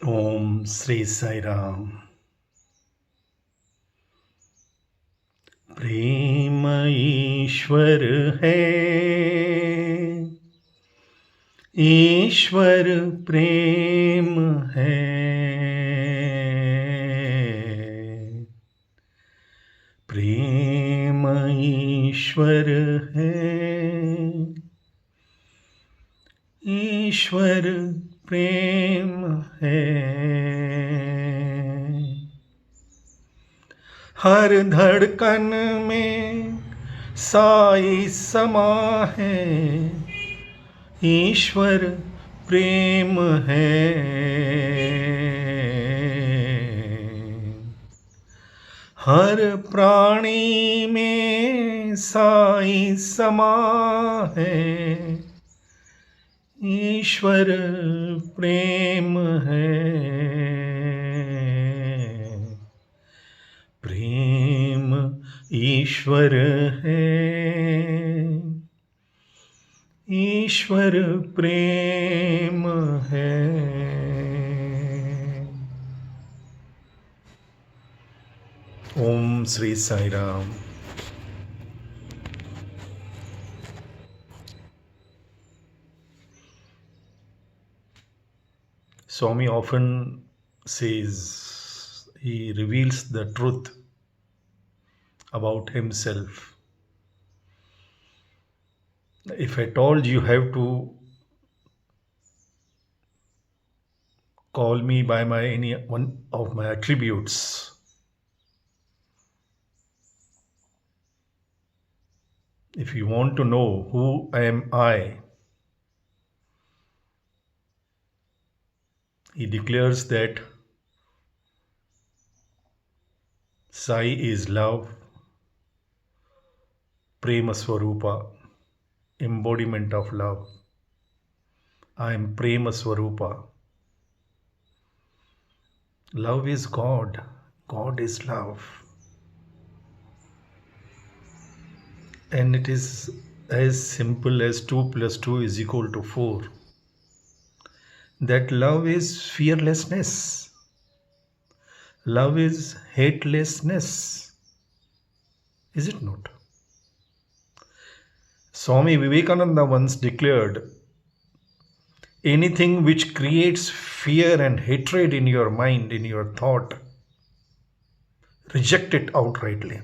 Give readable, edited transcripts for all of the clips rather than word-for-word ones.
ओम श्री साई राम। प्रेम ईश्वर है, ईश्वर प्रेम है। प्रेम ईश्वर है, ईश्वर प्रेम है। हर धड़कन में साई समा है, ईश्वर प्रेम है। हर प्राणी में साई समा है, ईश्वर प्रेम है। प्रेम ईश्वर है, ईश्वर प्रेम है। ओम Shri Sai Ram. Swami often says, he reveals the truth about himself. If at all you have to call me by my any one of my attributes, if you want to know who am I, he declares that Sai is love, Prema Swarupa, embodiment of love. I am Prema Swarupa. Love is God. God is love. And it is as simple as 2 plus 2 is equal to 4. That love is fearlessness. Love is hatelessness. Is it not? Swami Vivekananda once declared, anything which creates fear and hatred in your mind, in your thought, reject it outrightly.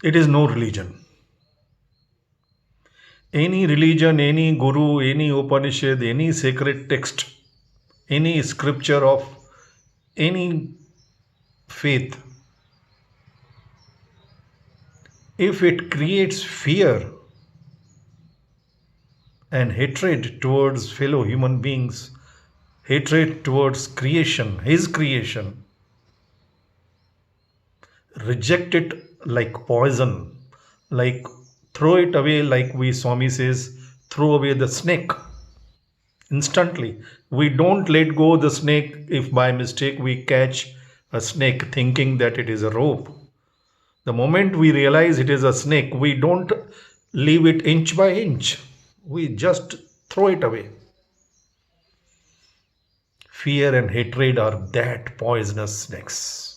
It is no religion. Any religion, any guru, any Upanishad, any sacred text, any scripture of any faith, if it creates fear and hatred towards fellow human beings, hatred towards creation, his creation, reject it like poison, like throw it away, like we Swami says, throw away the snake instantly. We don't let go the snake if by mistake we catch a snake thinking that it is a rope. The moment we realize it is a snake, we don't leave it inch by inch. We just throw it away. Fear and hatred are that poisonous snakes.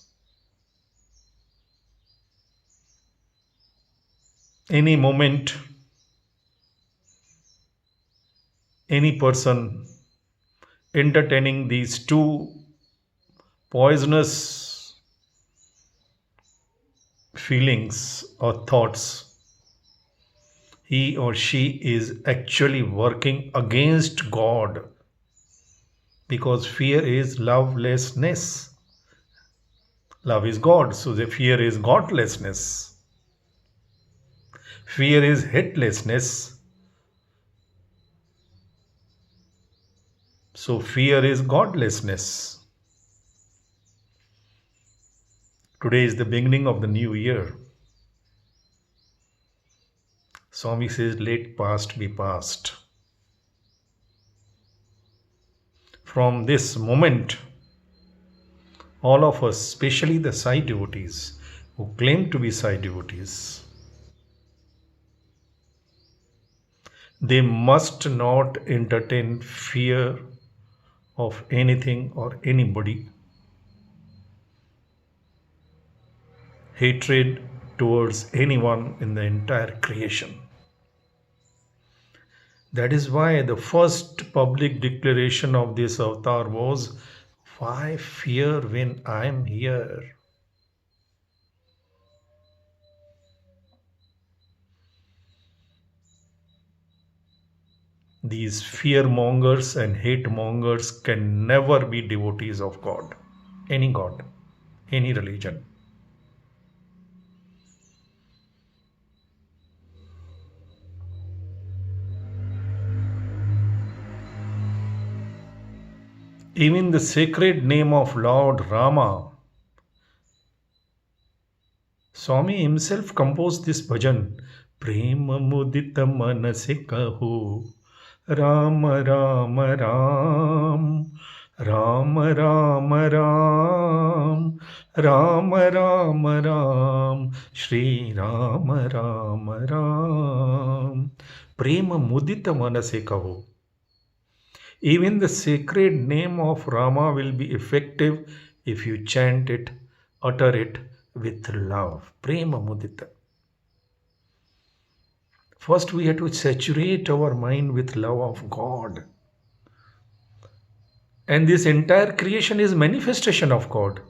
Any moment, any person entertaining these two poisonous feelings or thoughts, he or she is actually working against God, because fear is lovelessness. Love is God, so the fear is godlessness. Fear is hatelessness, so fear is godlessness. Today is the beginning of the new year. Swami says, let past be past. From this moment, all of us, especially the Sai devotees who claim to be Sai devotees, They must not entertain fear of anything or anybody, hatred towards anyone in the entire creation. That is why the first public declaration of this avatar was, why fear when I am here? These fear mongers and hate mongers can never be devotees of God, any religion. Even the sacred name of Lord Rama, Swami himself composed this bhajan. Prema mudita manase kaho, Ram Ram Ram, Ram Ram Ram, Ram Ram Ram, Shri Ram Ram Ram. Prema mudita manase kaho. Even the sacred name of Rama will be effective if you chant it, utter it with love. Prema mudita. First, we have to saturate our mind with love of God. And this entire creation is manifestation of God.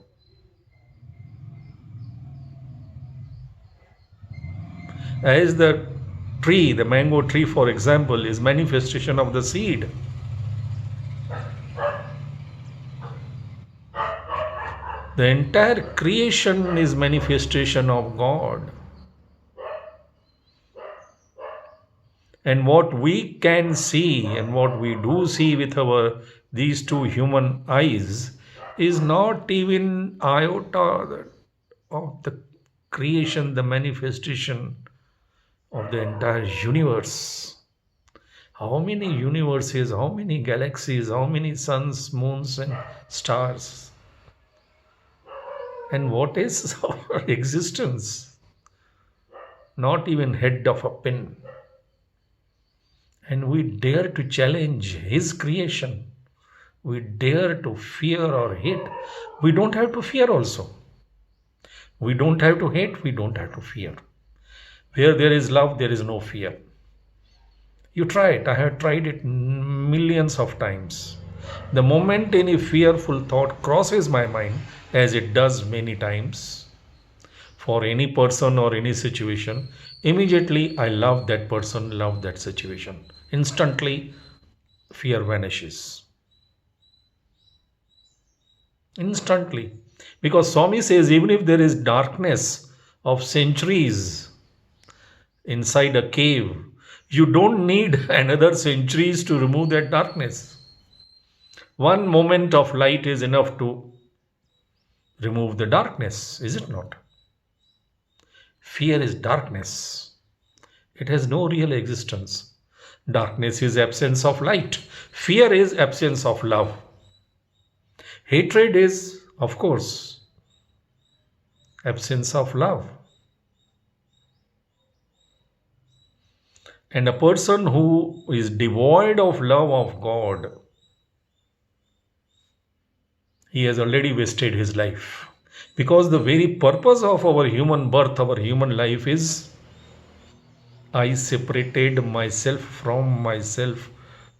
As the tree, the mango tree, for example, is manifestation of the seed. The entire creation is manifestation of God. And what we can see and what we do see with our these two human eyes is not even iota of the creation, the manifestation of the entire universe. How many universes, how many galaxies, how many suns, moons, and stars? And what is our existence? Not even head of a pin. And we dare to challenge His creation. We dare to fear or hate. We don't have to fear also. We don't have to hate. We don't have to fear. Where there is love, there is no fear. You try it. I have tried it millions of times. The moment any fearful thought crosses my mind, as it does many times, for any person or any situation, immediately I love that person, love that situation. Instantly, fear vanishes. Instantly. Because Swami says, even if there is darkness of centuries inside a cave, you don't need another centuries to remove that darkness. One moment of light is enough to remove the darkness, is it not? Fear is darkness. It has no real existence. Darkness is absence of light. Fear is absence of love. Hatred is, of course, absence of love. And a person who is devoid of love of God, he has already wasted his life. Because the very purpose of our human birth, our human life is, I separated myself from myself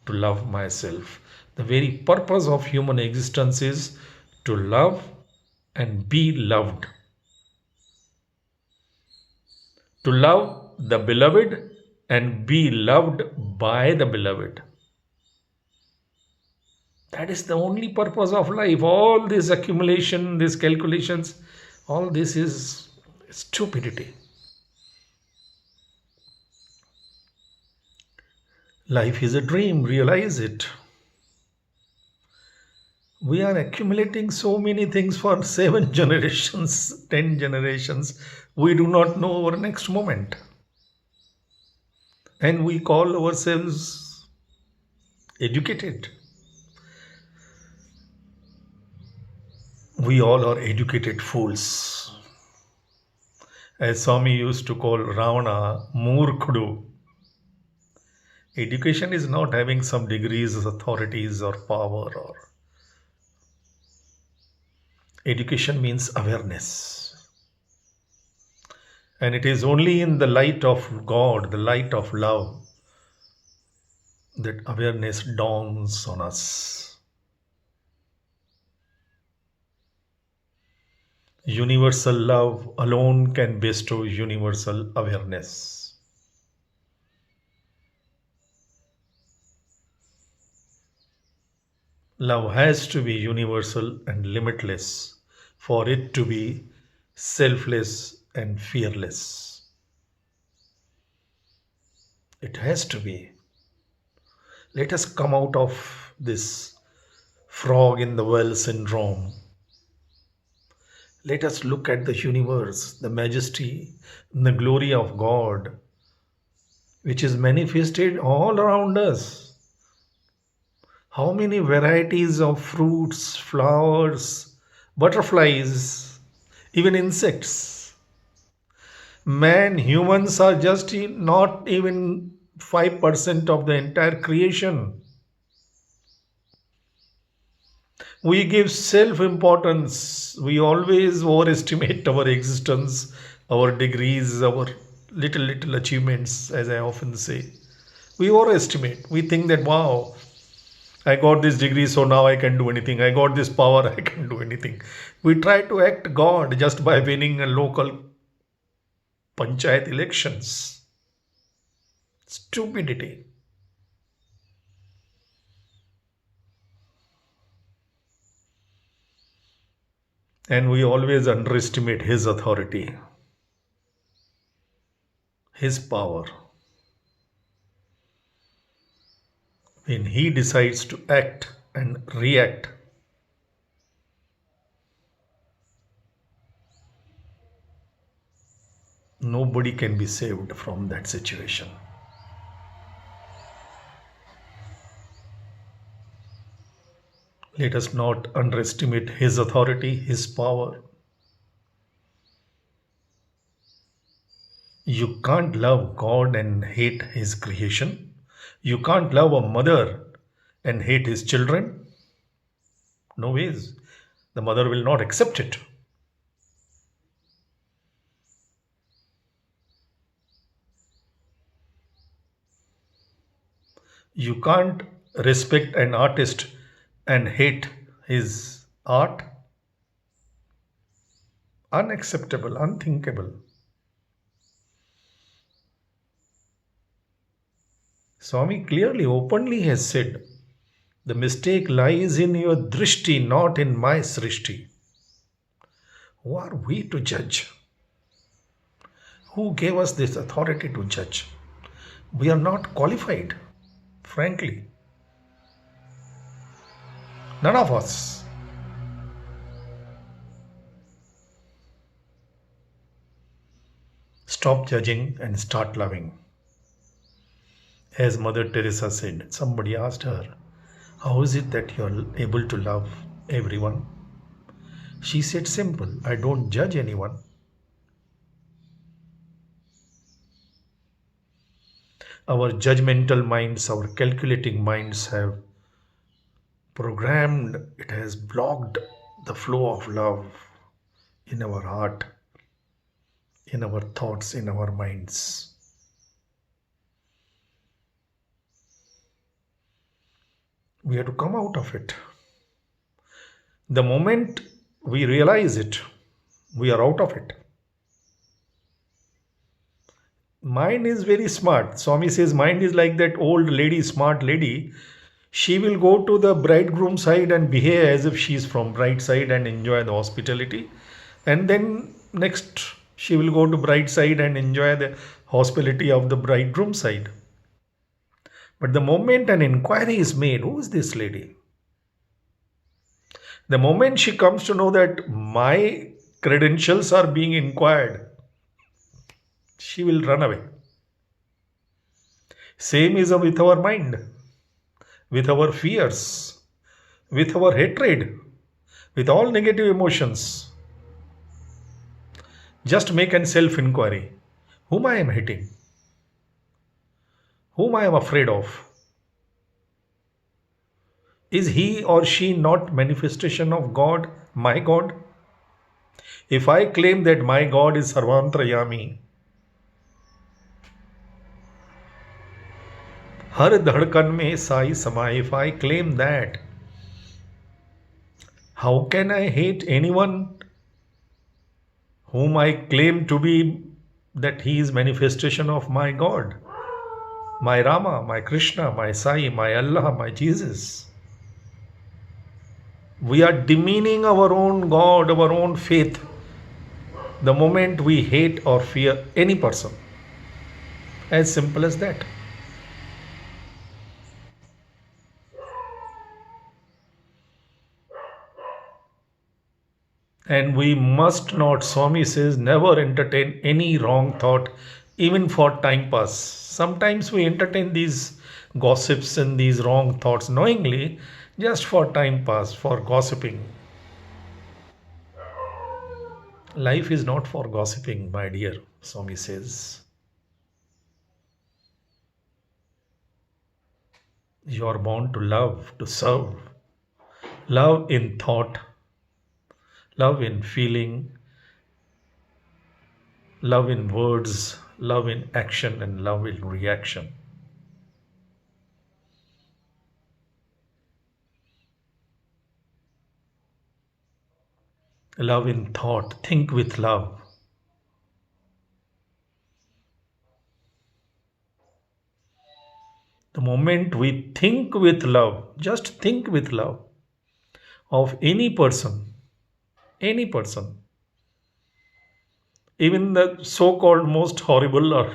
to love myself. The very purpose of human existence is to love and be loved. To love the beloved and be loved by the beloved. That is the only purpose of life. All this accumulation, these calculations, all this is stupidity. Life is a dream, realize it. We are accumulating so many things for 7 generations, 10 generations. We do not know our next moment. And we call ourselves educated. We all are educated fools. As Swami used to call Ravana, Murkhudu. Education is not having some degrees, authorities, or power. Or education means awareness. And it is only in the light of God, the light of love, that awareness dawns on us. Universal love alone can bestow universal awareness. Love has to be universal and limitless for it to be selfless and fearless. It has to be. Let us come out of this frog in the well syndrome. Let us look at the universe, the majesty, the glory of God, which is manifested all around us. How many varieties of fruits, flowers, butterflies, even insects. Man, humans are just not even 5% of the entire creation. We give self importance. We always overestimate our existence, our degrees, our little achievements, as I often say. We overestimate. We think that, wow, I got this degree, so now I can do anything. I got this power, I can do anything. We try to act God just by winning a local panchayat elections. Stupidity. And we always underestimate his authority, his power. When he decides to act and react, nobody can be saved from that situation. Let us not underestimate his authority, his power. You can't love God and hate his creation. You can't love a mother and hate his children. No ways. The mother will not accept it. You can't respect an artist and hate his art. Unacceptable, unthinkable. Swami clearly, openly has said, the mistake lies in your drishti, not in my srishti. Who are we to judge? Who gave us this authority to judge? We are not qualified, frankly. None of us. Stop judging and start loving. As Mother Teresa said, somebody asked her, how is it that you're able to love everyone? She said, simple, I don't judge anyone. Our judgmental minds, our calculating minds have programmed, it has blocked the flow of love in our heart, in our thoughts, in our minds. We have to come out of it. The moment we realize it, we are out of it. Mind is very smart. Swami says mind is like that old lady, smart lady. She will go to the bridegroom side and behave as if she is from bride side and enjoy the hospitality. And then next she will go to bride side and enjoy the hospitality of the bridegroom side. But the moment an inquiry is made, who is this lady? The moment she comes to know that my credentials are being inquired, she will run away. Same is with our mind, with our fears, with our hatred, with all negative emotions. Just make an self inquiry. Whom I am hating? whom I am afraid of, is he or she not manifestation of God, my God? If I claim that my God is Sarvantrayami, हर धड़कन में साई समाए, if I claim that, how can I hate anyone whom I claim to be that he is manifestation of my God, my Rama, my Krishna, my Sai, my Allah, my Jesus? We are demeaning our own God, our own faith, the moment we hate or fear any person. As simple as that. And we must not, Swami says, never entertain any wrong thought, even for time pass. Sometimes we entertain these gossips and these wrong thoughts knowingly, just for time pass, for gossiping. Life is not for gossiping, my dear, Swami says. You are born to love, to serve. Love in thought, love in feeling, love in words, love in action, and love in reaction. Love in thought, think with love. The moment we think with love, just think with love of any person, even the so called most horrible or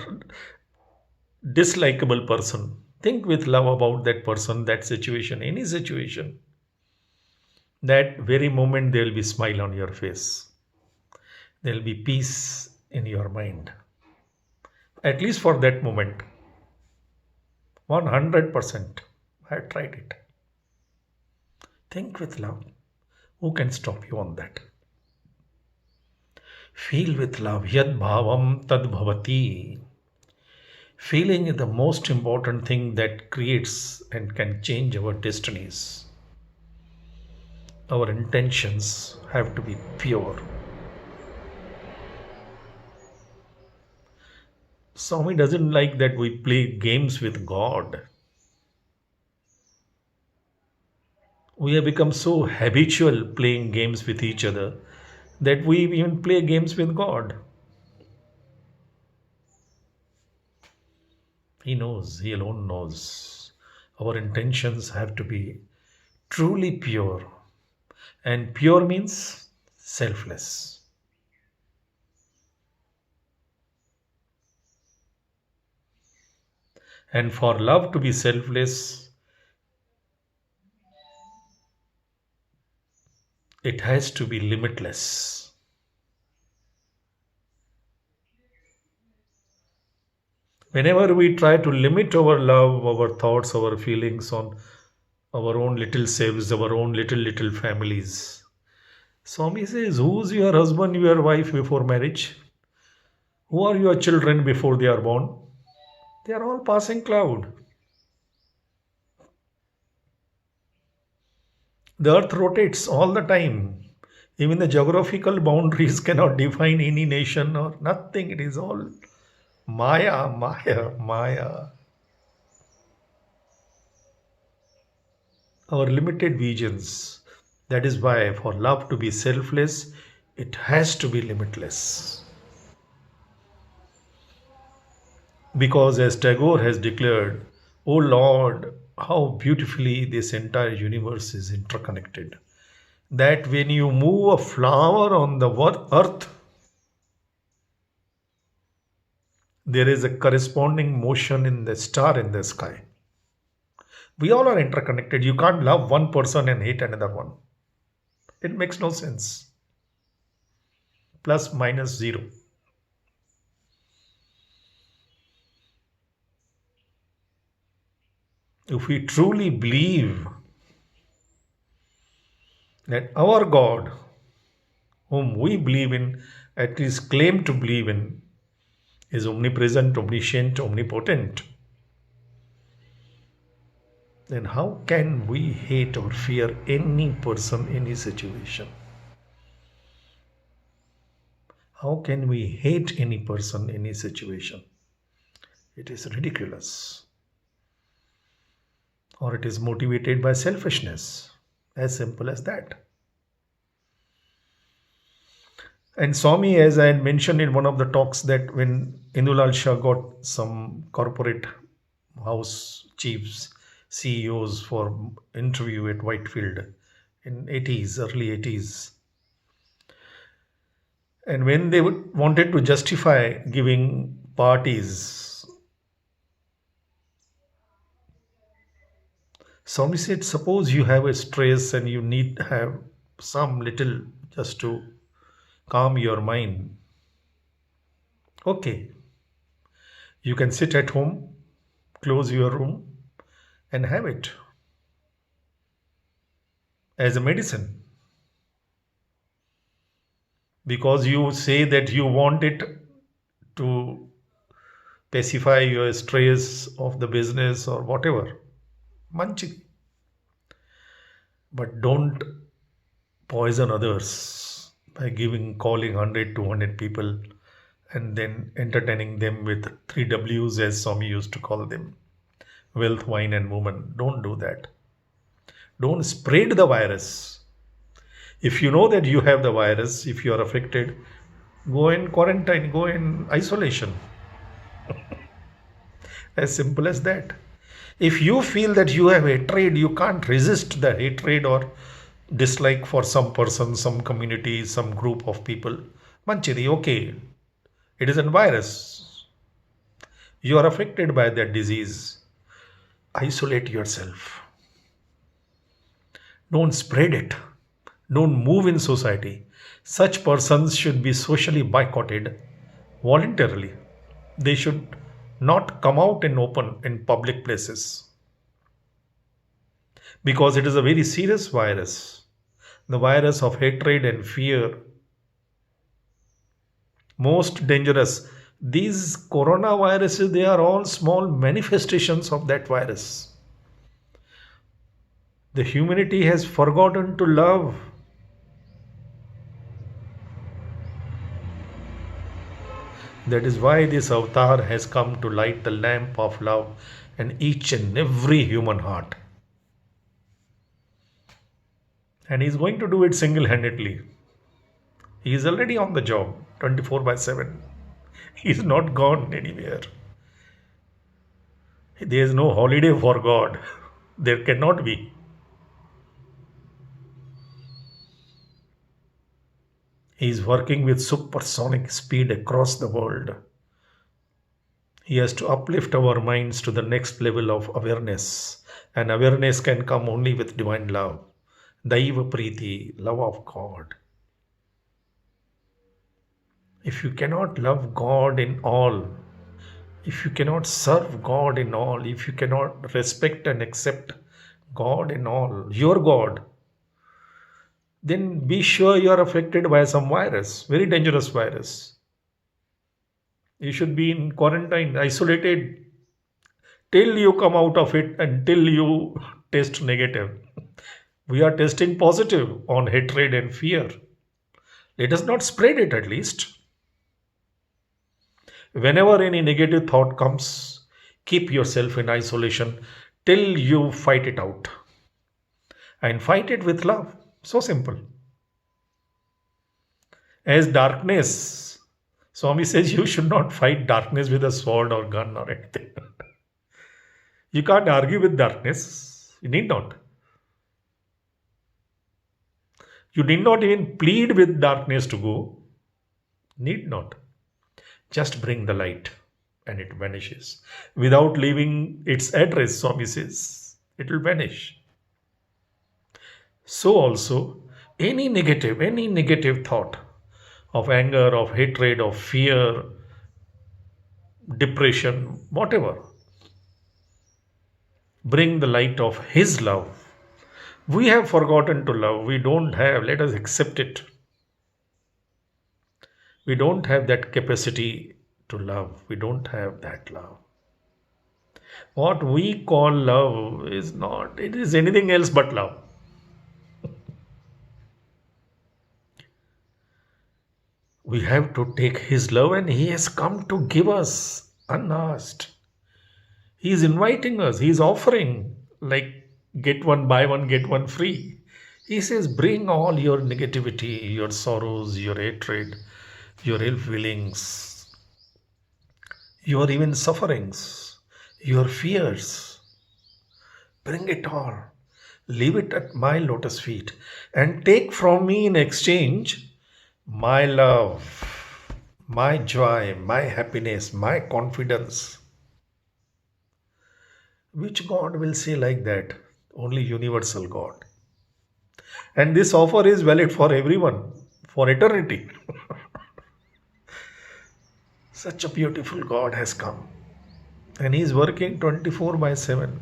dislikable person, think with love about that person, that situation, any situation. That very moment there will be smile on your face. There will be peace in your mind. At least for that moment. 100%. I have tried it. Think with love. Who can stop you on that? Feel with love. Yad bhavam tad bhavati. Feeling is the most important thing that creates and can change our destinies. Our intentions have to be pure. Swami doesn't like that we play games with God. We have become so habitual playing games with each other that we even play games with God. He knows, He alone knows. Our intentions have to be truly pure. And pure means selfless. And for love to be selfless, it has to be limitless. Whenever we try to limit our love, our thoughts, our feelings on our own little selves, our own little families, Swami says, who's your husband, your wife before marriage? Who are your children before they are born? They are all passing cloud. The earth rotates all the time. Even the geographical boundaries cannot define any nation or nothing. It is all Maya, Maya, Maya. Our limited visions. That is why, for love to be selfless, it has to be limitless. Because, as Tagore has declared, O Lord, how beautifully this entire universe is interconnected. That when you move a flower on the earth, there is a corresponding motion in the star in the sky. We all are interconnected. You can't love one person and hate another one. It makes no sense. Plus minus zero. If we truly believe that our God, whom we believe in, at least claim to believe in, is omnipresent, omniscient, omnipotent, then how can we hate or fear any person, any situation? How can we hate any person, any situation? It is ridiculous. Or it is motivated by selfishness. As simple as that. And Swami, as I had mentioned in one of the talks, that when Indulal Shah got some corporate house chiefs, CEOs for interview at Whitefield in 80s, early 80s, and when they wanted to justify giving parties, Swami said, suppose you have a stress and you need to have some little just to calm your mind. Okay, you can sit at home, close your room, and have it as a medicine. Because you say that you want it to pacify your stress of the business or whatever. Manchi. But don't poison others by calling 100, 200 people and then entertaining them with three W's, as Swami used to call them: wealth, wine, and movement. Don't do that. Don't spread the virus. If you know that you have the virus, if you are affected, go in quarantine, go in isolation. As simple as that. If you feel that you have hatred, you can't resist the hatred or dislike for some person, some community, some group of people. Manchiri, okay, it is a virus. You are affected by that disease. Isolate yourself. Don't spread it. Don't move in society. Such persons should be socially boycotted voluntarily. They should not come out in open in public places because it is a very serious virus. The virus of hatred and fear, most dangerous. These coronaviruses, they are all small manifestations of that virus. The humanity has forgotten to love. That is why this avatar has come to light the lamp of love in each and every human heart. And he is going to do it single handedly. He is already on the job 24/7. He is not gone anywhere. There is no holiday for God. There cannot be. He is working with supersonic speed across the world. He has to uplift our minds to the next level of awareness. And awareness can come only with divine love. Daiva Preeti, love of God. If you cannot love God in all, if you cannot serve God in all, if you cannot respect and accept God in all, your God, then be sure you are affected by some virus, very dangerous virus. You should be in quarantine, isolated, till you come out of it, until you test negative. We are testing positive on hatred and fear. Let us not spread it at least. Whenever any negative thought comes, keep yourself in isolation till you fight it out. And fight it with love. So simple. As darkness, Swami says you should not fight darkness with a sword or gun or anything. You can't argue with darkness. You need not. You need not even plead with darkness to go. Need not. Just bring the light and it vanishes. Without leaving its address, Swami says, it will vanish. So also, any negative thought of anger, of hatred, of fear, depression, whatever, bring the light of His love. We have forgotten to love. We don't have. Let us accept it. We don't have that capacity to love. We don't have that love. What we call love is not, it is anything else but love. We have to take His love, and He has come to give us unasked. He is inviting us, He is offering, like get one, buy one, get one free. He says, bring all your negativity, your sorrows, your hatred, your ill feelings, your even sufferings, your fears. Bring it all. Leave it at my lotus feet and take from me in exchange my love, my joy, my happiness, my confidence. Which God will say like that? Only universal God. And this offer is valid for everyone, for eternity. Such a beautiful God has come. And He is working 24 by 7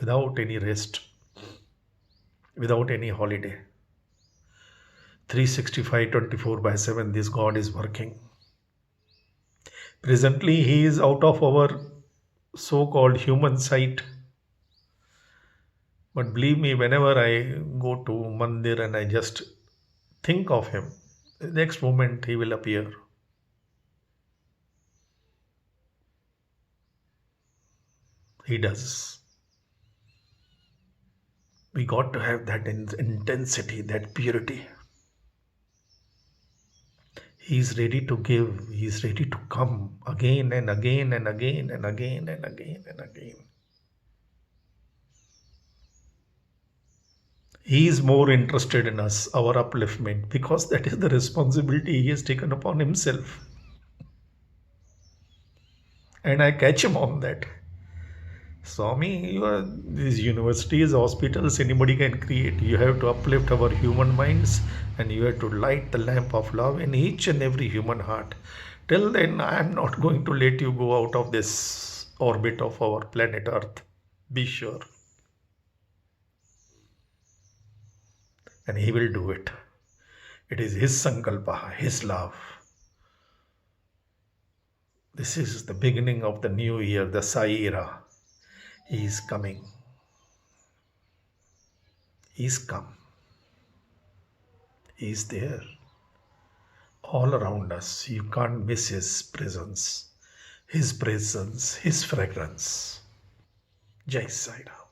without any rest, without any holiday. 365, 24 by 7, this God is working. Presently, He is out of our so called human sight. But believe me, whenever I go to Mandir and I just think of Him, the next moment He will appear. He does. We got to have that intensity, that purity. He is ready to give. He is ready to come again and again and again and again and again and again. He is more interested in us, our upliftment, because that is the responsibility He has taken upon Himself. And I catch Him on that. Swami, these universities, hospitals, anybody can create. You have to uplift our human minds and you have to light the lamp of love in each and every human heart. Till then, I am not going to let you go out of this orbit of our planet Earth. Be sure. And He will do it. It is His Sankalpa, His love. This is the beginning of the new year, the Sai era. He is coming. He's come. He's there. All around us. You can't miss His presence. His presence, His fragrance. Jai Sai Ram.